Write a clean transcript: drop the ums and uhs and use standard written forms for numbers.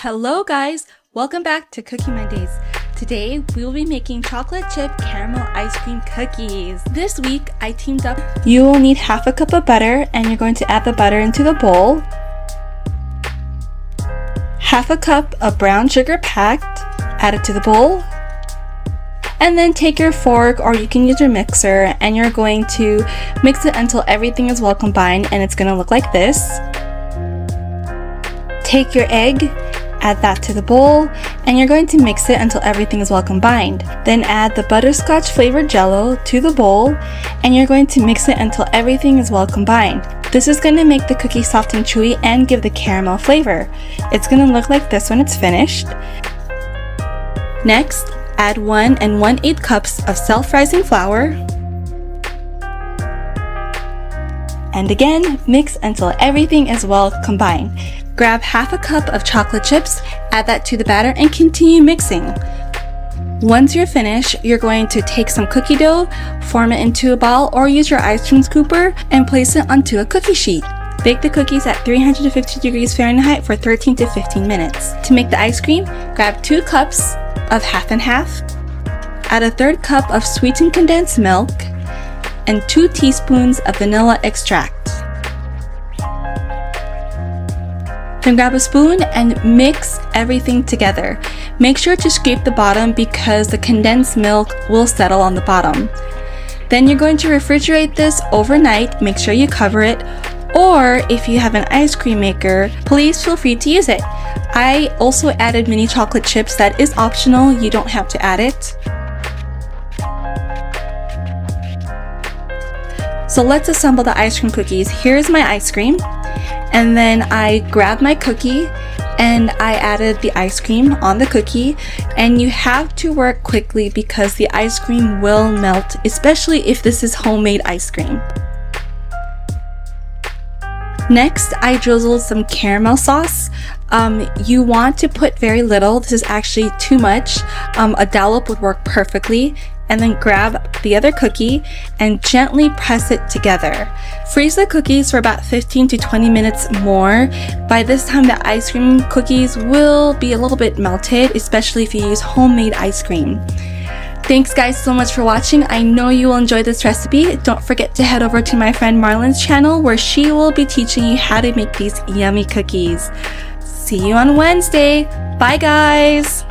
Hello guys, welcome back to Cookie Mondays. Today we will be making chocolate chip caramel ice cream cookies. This week I teamed up. You will need half a cup of butter and you're going to add the butter into the bowl. Half a cup of brown sugar packed, add it to the bowl. And then take your fork or you can use your mixer and you're going to mix it until everything is well combined and it's going to look like this. Take your egg, add that to the bowl, and you're going to mix it until everything is well combined. Then add the butterscotch flavored jello to the bowl, and you're going to mix it until everything is well combined. This is going to make the cookie soft and chewy and give the caramel flavor. It's going to look like this when it's finished. Next, add 1 1/8 cups of self-rising flour. And again, mix until everything is well combined. Grab half a cup of chocolate chips, add that to the batter, and continue mixing. Once you're finished, you're going to take some cookie dough, form it into a ball, or use your ice cream scooper and place it onto a cookie sheet. Bake the cookies at 350 degrees Fahrenheit for 13 to 15 minutes. To make the ice cream, grab 2 cups of half and half, add a 1/3 cup of sweetened condensed milk, and 2 teaspoons of vanilla extract. Then grab a spoon and mix everything together. Make sure to scrape the bottom because the condensed milk will settle on the bottom. Then you're going to refrigerate this overnight. Make sure you cover it. Or if you have an ice cream maker, please feel free to use it. I also added mini chocolate chips. That is optional. You don't have to add it. So let's assemble the ice cream cookies. Here's my ice cream. And then I grabbed my cookie and I added the ice cream on the cookie, and you have to work quickly because the ice cream will melt, especially if this is homemade ice cream. Next, I drizzled some caramel sauce. You want to put very little. This is actually too much. A dollop would work perfectly. And then grab the other cookie and gently press it together. Freeze the cookies for about 15 to 20 minutes more. By this time, the ice cream cookies will be a little bit melted, especially if you use homemade ice cream. Thanks guys so much for watching. I know you will enjoy this recipe. Don't forget to head over to my friend Marlon's channel where she will be teaching you how to make these yummy cookies. See you on Wednesday. Bye guys!